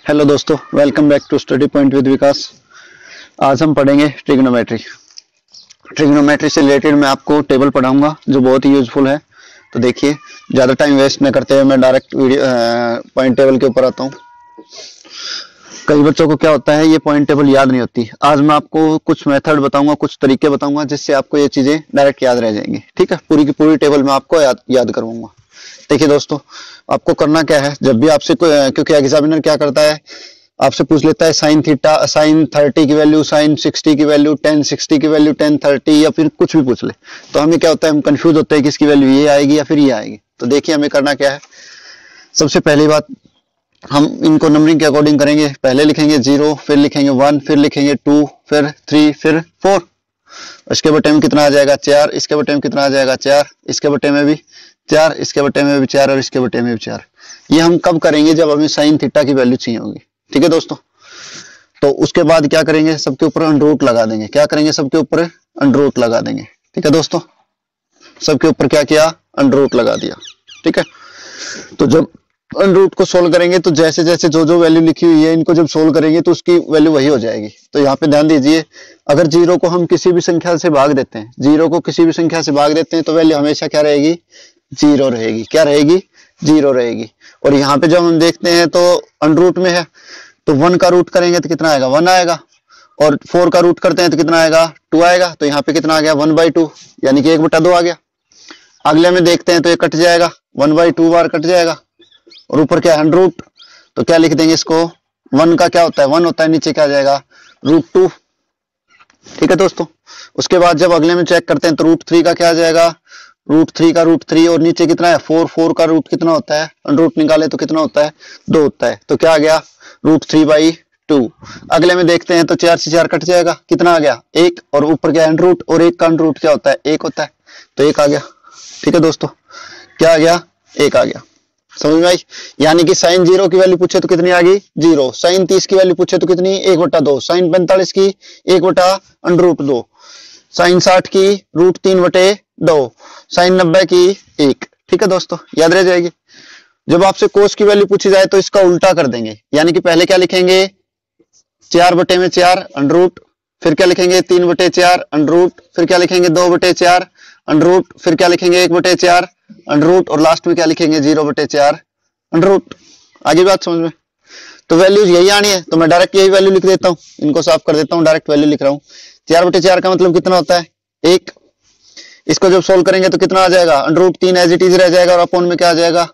Hello दोस्तों, welcome back to study point with Vikas. आज हम पढ़ेंगे ट्रिग्नोमेट्री। ट्रिग्नोमेट्री से रिलेटेड मैं आपको टेबल पढ़ाऊंगा जो बहुत ही यूजफुल है। तो देखिए, ज़्यादा टाइम वेस्ट न करते हुए मैं डायरेक्ट वीडियो पॉइंट टेबल के ऊपर आता हूँ। कई बच्चों को क्या होता है, ये पॉइंट टेबल याद नहीं होती। आज मैं आपको कुछ मेथड बताऊंगा, कुछ तरीके बताऊंगा जिससे आपको ये चीज़ें डायरेक्ट याद रह जाएंगी। ठीक है, पूरी की पूरी टेबल मैं आपको याद करवाऊंगा। देखिए दोस्तों, आपको करना क्या है, जब भी आपसे क्योंकि एग्जामिनर क्या करता है, आपसे पूछ लेता है साइन थीटा, साइन 30 की वैल्यू, साइन 60 की वैल्यू, टेन 60 की वैल्यू, टेन 30, या फिर कुछ भी पूछ ले, तो हमें क्या होता है, हम कंफ्यूज होते हैं कि इसकी वैल्यू ये आएगी या फिर ये आएगी। तो देखिए हमें करना क्या है। सबसे पहली बात, हम इनको नंबरिंग के अकॉर्डिंग करेंगे। पहले लिखेंगे 0, फिर लिखेंगे 1, फिर लिखेंगे 2, फिर 3, फिर 4। इसके बटे में कितना आ जाएगा 4, इसके बटे में कितना आ जाएगा 4, इसके बटे में भी 4, इसके बटे में भी 4 और इसके बटे में भी 4। ये हम कब करेंगे, जब हमें साइन थीटा की वैल्यू चाहिए होगी। ठीक है दोस्तों, तो उसके बाद क्या करेंगे, सबके ऊपर अंडर रूट लगा देंगे। क्या करेंगे, सबके ऊपर अंडर रूट लगा देंगे। ठीक है दोस्तों, सबके ऊपर क्या किया, अंडर रूट लगा दिया। ठीक है, तो जब अंडर रूट को सोल्व करेंगे तो जैसे जैसे जो वैल्यू लिखी हुई है, इनको जब सोल्व करेंगे तो उसकी वैल्यू वही हो जाएगी। तो यहाँ पे ध्यान दीजिए, अगर 0 को हम किसी भी संख्या से भाग देते हैं, 0 को किसी भी संख्या से भाग देते हैं तो वैल्यू हमेशा क्या रहेगी, 0 रहेगी। क्या रहेगी, 0 रहेगी। और यहाँ पे जब हम देखते हैं तो अंडर रूट में है, तो 1 का रूट करेंगे तो कितना आएगा, 1 आएगा। और 4 का रूट करते हैं तो कितना आएगा, 2 आएगा। तो यहाँ पे कितना आ गया, 1/2, यानी कि 1/2 आ गया। अगले में देखते हैं तो ये कट जाएगा, 1/2 बार कट जाएगा। और ऊपर क्या है, अंडर रूट, तो क्या लिख देंगे इसको, 1 का क्या होता है, 1 होता है, नीचे क्या आ जाएगा, √2। ठीक है दोस्तों, उसके बाद जब अगले में चेक करते हैं तो √3 का क्या आ जाएगा, √3 का √3, और नीचे कितना है 4 का रूट कितना होता है, अंडर रूट निकाले तो कितना होता है, 2 होता है। तो क्या आ गया, √3/2। अगले में देखते हैं तो 4 से 4 कट जाएगा, कितना आ गया, 1। और ऊपर क्या है, अंडर रूट, और 1 का अंडर रूट क्या होता है, 1 होता है। तो 1 आ गया। ठीक है दोस्तों, क्या आ गया, 1 आ गया। समझ में आई। यानी कि साइन 0 की वैल्यू पूछे तो कितनी आ गई, 0। साइन 30 की वैल्यू पूछे तो कितनी, 1/2। साइन 45 की 1/√2। साइन 60 की √3/2। साइन 90 की 1। ठीक है दोस्तों, याद रह जाएगी। जब आपसे कोस की वैल्यू पूछी जाए तो इसका उल्टा कर देंगे। यानी कि पहले क्या लिखेंगे, 4/4 अंडर रूट, फिर क्या लिखेंगे 3/4 अंडर रूट, फिर क्या लिखेंगे 2/4 अंडर रूट, फिर क्या लिखेंगे 1/4 अंडर रूट, और लास्ट में क्या लिखेंगे 0/4 अंडर रूट। आगे बात समझ में। तो वैल्यूज यही आनी है, तो मैं डायरेक्ट यही वैल्यू लिख देता हूँ, इनको साफ कर देता हूँ, डायरेक्ट वैल्यू लिख रहा हूँ। 4/4 का मतलब कितना होता है, 1। इसको जब सोल्व करेंगे तो कितना आ जाएगा, under root 3 as it is रह जाएगा, और अपॉन में क्या आ जाएगा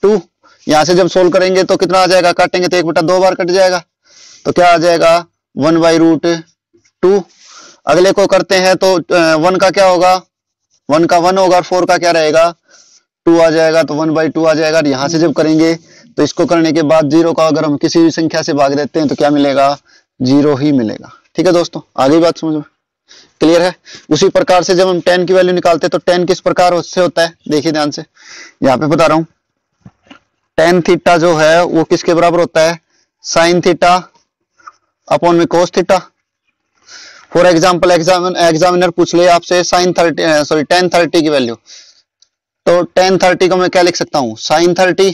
2। यहां से जब सोल्व करेंगे तो कितना आ जाएगा, काटेंगे तो 1/2 बार कट जाएगा, तो क्या आ जाएगा 1/√2। अगले को करते हैं तो 1 का क्या होगा, 1 का 1 होगा, और 4 का क्या रहेगा, 2 आ जाएगा, तो 1/2 आ जाएगा। यहां से जब करेंगे तो इसको करने के बाद 0 का अगर हम किसी भी संख्या से भाग देते हैं तो क्या मिलेगा, 0 ही मिलेगा। ठीक है दोस्तों, आगे बात समझ में क्लियर है। उसी प्रकार से जब हम 10 की वैल्यू निकालते हैं तो 10 किस प्रकार से होता है, देखिए ध्यान से, यहाँ पे बता रहा हूं। tan थीटा जो है वो किसके बराबर होता है, साइन थीटा अपॉन में cos theta. For example examiner पूछ ले आपसे tan 30 की वैल्यू, तो tan 30 को मैं क्या लिख सकता हूं, साइन 30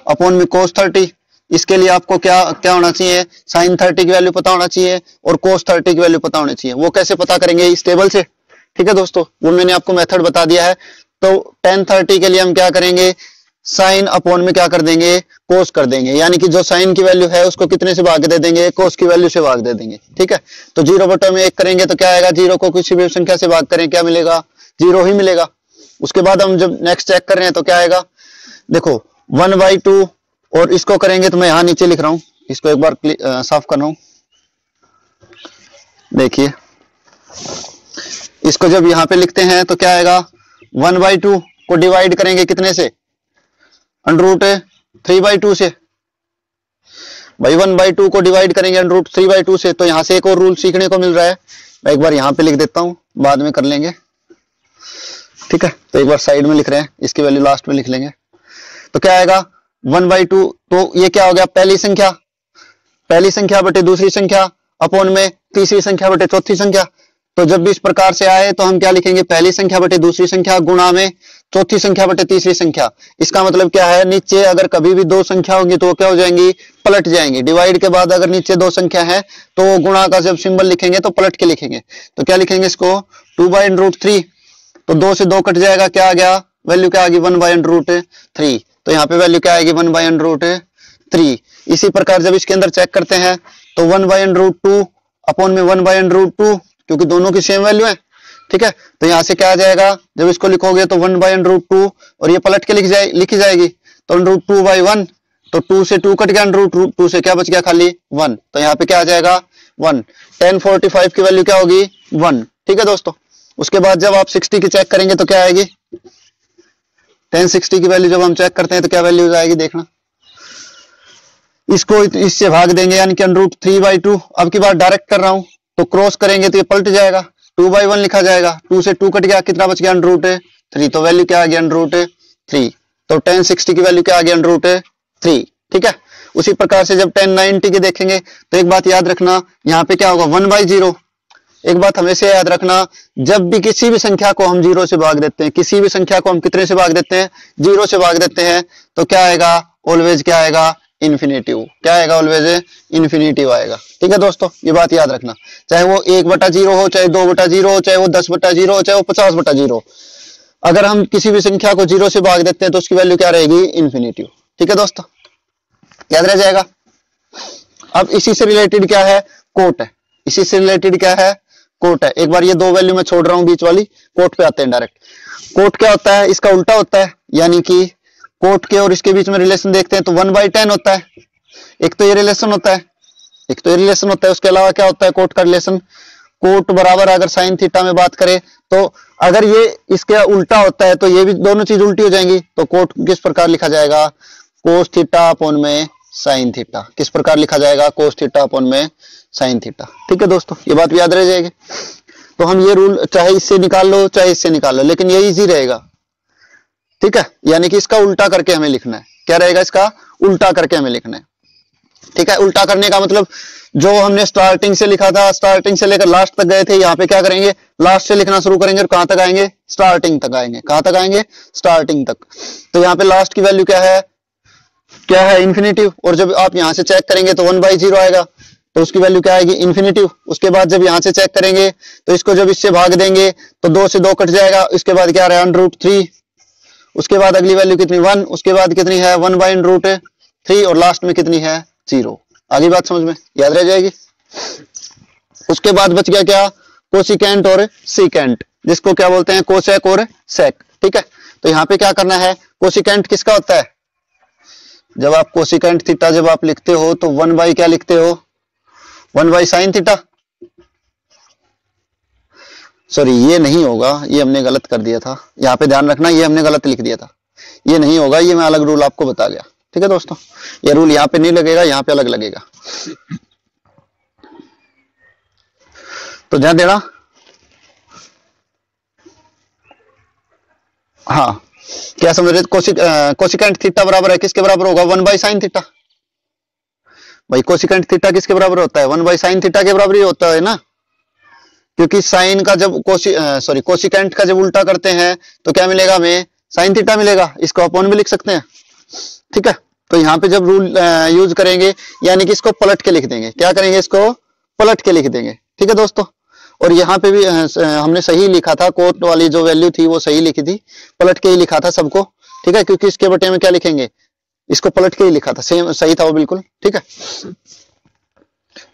अपॉन में कोस 30। इसके लिए आपको क्या क्या होना चाहिए, साइन 30 की वैल्यू पता होना चाहिए और कोस 30 की वैल्यू पता होनी चाहिए। वो कैसे पता करेंगे, इस टेबल से। ठीक है दोस्तों, वो मैंने आपको मेथड बता दिया है। तो tan 30 के लिए हम क्या करेंगे, साइन अपॉन में क्या कर देंगे, कोस कर देंगे। यानी कि जो साइन की वैल्यू है उसको कितने से भाग दे देंगे, कोस की वैल्यू से भाग दे देंगे। ठीक है, तो 0/1 करेंगे तो क्या आएगा, 0 को किसी भी संख्या से भाग करें क्या मिलेगा, 0 ही मिलेगा। उसके बाद हम जब नेक्स्ट चेक कर रहे हैं तो क्या आएगा, देखो 1/2, और इसको करेंगे तो मैं यहां नीचे लिख रहा हूं, इसको एक बार साफ कर रहा हूं। देखिए, इसको जब यहां पे लिखते हैं तो क्या आएगा, 1/2 को डिवाइड करेंगे कितने से, अंडर रूट 3/2 से। भाई 1/2 को डिवाइड करेंगे अंडर रूट 3/2 से, तो यहां से एक और रूल सीखने को मिल रहा है। मैं एक बार यहां पे लिख देता हूं, बाद में कर लेंगे। ठीक है, तो एक बार साइड में लिख रहे हैं, इसकी वैल्यू लास्ट में लिख लेंगे। तो क्या आएगा 1/2, तो ये क्या हो गया, पहली संख्या बटे दूसरी संख्या अपॉन में तीसरी संख्या बटे चौथी संख्या। तो जब भी इस प्रकार से आए तो हम क्या लिखेंगे, पहली संख्या बटे दूसरी संख्या गुणा में चौथी संख्या बटे तीसरी संख्या। इसका मतलब क्या है, नीचे अगर कभी भी दो संख्या होंगी तो वो क्या हो जाएंगी, पलट जाएंगी। डिवाइड के बाद अगर नीचे दो संख्या है तो गुणा का जब सिंबल लिखेंगे तो पलट के लिखेंगे। तो क्या लिखेंगे इसको, 2/√3। तो 2 से 2 कट जाएगा, क्या आ गया, वैल्यू क्या आ गई, 1/√3। तो यहाँ पे वैल्यू क्या आएगी, 1/√3। इसी प्रकार जब इसके अंदर चेक करते हैं तो 1/√2 अपॉन में 1/√2, क्योंकि दोनों की सेम वैल्यू है, ठीक है। तो यहां से क्या आ जाएगा, जब इसको लिखोगे तो 1/√2 और ये पलट के लिखी जाएगी। तो √2/1, तो 2 से 2 कट गया, √2 से क्या बच गया, खाली 1। तो यहाँ पे क्या आ जाएगा, 1। tan 45 की वैल्यू क्या होगी, 1, ठीक है दोस्तों। उसके बाद जब आप 60 की चेक करेंगे तो क्या आएगी, tan 60 की वैल्यू जब हम चेक करते हैं तो क्या वैल्यू आएगी, देखना। इसको इससे भाग देंगे यानी कि √3/2। अब की बार डायरेक्ट कर रहा हूं तो क्रॉस करेंगे तो ये पलट जाएगा, 2/1 लिखा जाएगा। 2 से 2 कट गया, कितना बच गया, √3। तो वैल्यू क्या आ गया, √3। तो tan 60 की वैल्यू क्या आ गया, √3, ठीक है। उसी प्रकार से जब tan 90 की देखेंगे तो एक बात याद रखना, यहाँ पे क्या होगा, 1/0। एक बात हमेशा याद रखना, जब भी किसी भी संख्या को हम 0 से भाग देते हैं, किसी भी संख्या को हम कितने से भाग देते हैं, 0 से भाग देते हैं, तो क्या आएगा, ऑलवेज क्या आएगा, इन्फिनेटिव। क्या आएगा, ऑलवेज इन्फिनेटिव आएगा, ठीक है दोस्तों। ये बात याद रखना, चाहे वो 1/0 हो, चाहे 2/0 हो, चाहे वो 10/0 हो, चाहे वो 50/0, अगर हम किसी भी संख्या को 0 से भाग देते हैं तो उसकी वैल्यू क्या रहेगी, इन्फिनेटिव, ठीक है दोस्तों, याद रह जाएगा। अब इसी से रिलेटेड क्या है, कोट है। इसी से रिलेटेड क्या है, कोट है। एक बार ये दो वैल्यू मैं छोड़ रहा हूं बीच वाली, कोट पे आते हैं डायरेक्ट। कोट क्या होता है, इसका उल्टा होता है, यानी कि कोट के और इसके बीच में रिलेशन देखते हैं तो 1/10 होता है। एक तो ये रिलेशन होता है, एक तो ये रिलेशन होता है। उसके अलावा क्या होता है कोट का रिलेशन, कोट बराबर अगर साइन थीटा में बात करें तो अगर ये इसके उल्टा होता है तो ये भी दोनों चीज उल्टी हो जाएंगी। तो कोट किस प्रकार लिखा जाएगा, कोस थीटा अपॉन में साइन थीटा। किस प्रकार लिखा जाएगा, कोस थीटा अपॉन में साइन थीटा, ठीक है दोस्तों। ये बात भी याद रह जाएगी। तो हम ये रूल चाहे इससे निकाल लो चाहे इससे निकाल लो, लेकिन ये इजी रहेगा, ठीक है। यानी कि इसका उल्टा करके हमें लिखना है। क्या रहेगा, इसका उल्टा करके हमें लिखना है, ठीक है। उल्टा करने का मतलब जो हमने स्टार्टिंग से लिखा था, स्टार्टिंग से लेकर लास्ट तक गए थे, यहाँ पे क्या करेंगे, लास्ट से लिखना शुरू करेंगे और कहां तक आएंगे, स्टार्टिंग तक आएंगे। कहां तक आएंगे, स्टार्टिंग तक। तो यहाँ पे लास्ट की वैल्यू क्या है, क्या है, इन्फिनेटिव। और जब आप यहां से चेक करेंगे तो 1/0 आएगा, तो उसकी वैल्यू क्या आएगी, इन्फिनेटिव। उसके बाद जब यहां से चेक करेंगे तो इसको जब इससे भाग देंगे तो 2 से 2 कट जाएगा। इसके बाद क्या रहा, √3। उसके बाद अगली वैल्यू कितनी, 1। उसके बाद कितनी है, 1/√3 और लास्ट में कितनी है, 0। आगे बात समझ में याद रह जाएगी। उसके बाद बच गया क्या, कोसिकेंट और सीकेंट, जिसको क्या बोलते हैं, कोसेक और सेक, ठीक है। तो यहाँ पे क्या करना है, कोसिकेंट किसका होता है, जब आप कोसिकेंट थीटा जब आप लिखते हो तो 1 क्या लिखते हो, 1/sin थीटा। सॉरी ये नहीं होगा, ये हमने गलत कर दिया था, यहाँ पे ध्यान रखना, ये हमने गलत लिख दिया था, ये नहीं होगा, ये मैं अलग रूल आपको बता गया, ठीक है दोस्तों। ये रूल यहाँ पे नहीं लगेगा, यहाँ पे अलग लगेगा, तो ध्यान देना। हाँ क्या समझ रहे, कोसिकेंट थीटा बराबर है किसके बराबर होगा, 1/sin थीटा। भाई कोसिकेंट थीटा किसके बराबर होता है, 1/sin थीटा के बराबर ही होता है ना, क्योंकि साइन का जब कोसिकेंट का जब उल्टा करते हैं तो क्या मिलेगा हमें, साइन थीटा मिलेगा। इसको अपॉन भी लिख सकते हैं, ठीक है। तो यहाँ पे जब रूल यूज करेंगे यानी कि इसको पलट के लिख देंगे, क्या करेंगे, इसको पलट के लिख देंगे, ठीक है दोस्तों। और यहाँ पे भी हमने सही लिखा था, कोट वाली जो वैल्यू थी वो सही लिखी थी, पलट के ही लिखा था सबको, ठीक है। क्योंकि इसके बटे में क्या लिखेंगे, इसको पलट के ही लिखा था, सेम सही था वो बिल्कुल, ठीक है।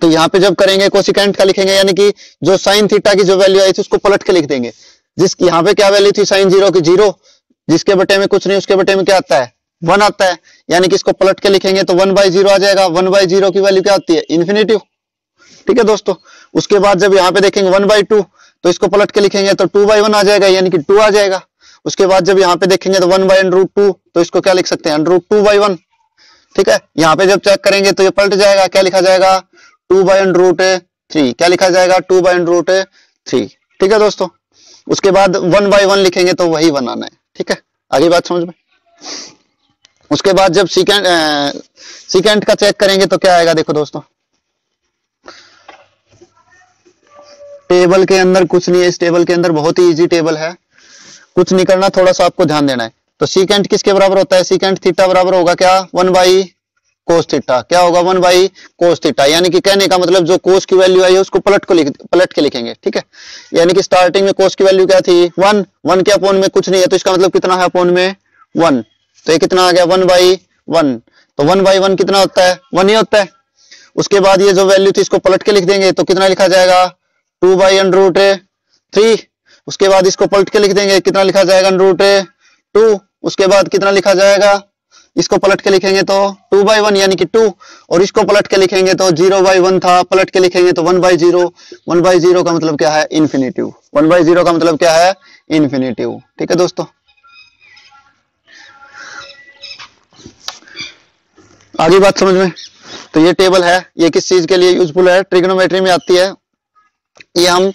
तो यहाँ पे जब करेंगे कोसिकेंट का लिखेंगे, यानी कि जो साइन थीटा की जो वैल्यू आई थी उसको पलट के लिख देंगे। जिसकी यहाँ पे क्या वैल्यू थी, साइन 0 की 0, जिसके बटे में कुछ नहीं, उसके बटे में क्या आता है, 1 आता है, यानी कि इसको पलट के लिखेंगे तो 1/0 आ जाएगा। 1/0 की वैल्यू क्या होती है, इन्फिनेटिव, ठीक है दोस्तों। उसके बाद जब यहाँ पे देखेंगे 1/2 तो इसको पलट के लिखेंगे तो 2/1 आ जाएगा, यानी कि 2 आ जाएगा। उसके बाद जब यहाँ पे देखेंगे तो 1/√2 तो इसको क्या लिख सकते हैं, √2/1, ठीक है। यहाँ पे जब चेक करेंगे तो ये पलट जाएगा, क्या लिखा जाएगा, 2/√3, क्या लिखा जाएगा, 2/√3, ठीक है दोस्तों। उसके बाद 1/1 लिखेंगे तो वही 1 आना है, ठीक है। आगे बात समझ में। उसके बाद जब सीकेंट का चेक करेंगे तो क्या आएगा, देखो दोस्तों, टेबल के अंदर कुछ नहीं है, इस टेबल के अंदर बहुत ही इजी टेबल है। कुछ नहीं करना, थोड़ा सा आपको ध्यान देना है। तो सीकेंट किसके बराबर होता है? सीकेंट थीटा बराबर होगा क्या? 1 बाई कोस थीटा। क्या होगा? 1 बाई कोस थीटा। यानी कि कहने का मतलब जो कोस की वैल्यू आई है उसको पलट के लिखेंगे, ठीक है। यानी कि स्टार्टिंग में कोस की वैल्यू क्या थी? 1। 1 के अपोन में कुछ नहीं है, तो इसका मतलब कितना है अपोन में? 1। तो ये कितना आ गया? 1 बाई 1। तो 1 बाई 1 कितना होता है? 1 ही होता है। उसके बाद ये जो वैल्यू थी इसको पलट के लिख देंगे, तो कितना लिखा जाएगा? 2 बाई √3। उसके बाद इसको पलट के लिख देंगे, कितना लिखा जाएगा? √2। उसके बाद कितना लिखा जाएगा? इसको पलट के लिखेंगे तो 2 बाई 1 यानी कि 2, और इसको पलट के लिखेंगे तो 0 बाई 1 था, पलट के लिखेंगे तो 1 बाई 0। 1 बाई 0 का मतलब क्या है? इन्फिनिटिव। 1 बाई 0 का मतलब क्या है? इन्फिनिटिव। ठीक है दोस्तों, आगे बात समझ में। तो ये टेबल है, ये किस चीज के लिए यूजफुल है? ट्रिग्नोमेट्री में आती है। ये हम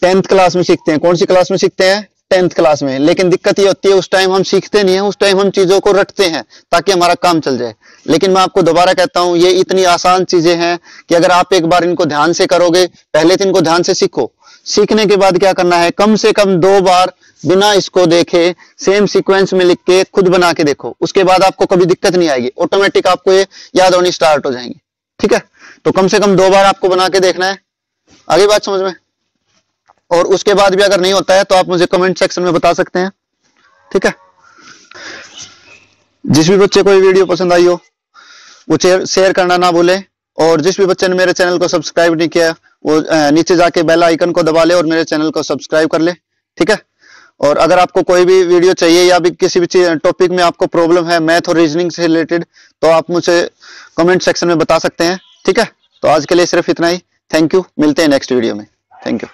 10th क्लास में सीखते हैं। कौन सी क्लास में सीखते हैं? 10th क्लास में। लेकिन दिक्कत ये होती है उस टाइम हम सीखते नहीं है, उस टाइम हम चीजों को रटते हैं ताकि हमारा काम चल जाए। लेकिन मैं आपको दोबारा कहता हूं, ये इतनी आसान चीजें हैं कि अगर आप एक बार इनको ध्यान से करोगे, पहले तो इनको ध्यान से सीखो, सीखने के बाद क्या करना है? कम से कम 2 बार बिना इसको देखे सेम सीक्वेंस में लिख के खुद बना के देखो, उसके बाद आपको कभी दिक्कत नहीं आएगी, ऑटोमेटिक आपको ये याद होनी स्टार्ट हो जाएंगी। ठीक है, तो कम से कम 2 बार आपको बना के देखना है। आगे बात समझ में। और उसके बाद भी अगर नहीं होता है तो आप मुझे कमेंट सेक्शन में बता सकते हैं। ठीक है, जिस भी बच्चे को ये वीडियो पसंद आई हो वो शेयर करना ना भूले, और जिस भी बच्चे ने मेरे चैनल को सब्सक्राइब नहीं किया वो नीचे जाके बेल आइकन को दबा ले और मेरे चैनल को सब्सक्राइब कर ले। ठीक है, और अगर आपको कोई भी वीडियो चाहिए या भी किसी भी टॉपिक में आपको प्रॉब्लम है मैथ और रीजनिंग से रिलेटेड, तो आप मुझे कमेंट सेक्शन में बता सकते हैं। ठीक है, तो आज के लिए सिर्फ इतना ही। थैंक यू, मिलते हैं नेक्स्ट वीडियो में। Thank you.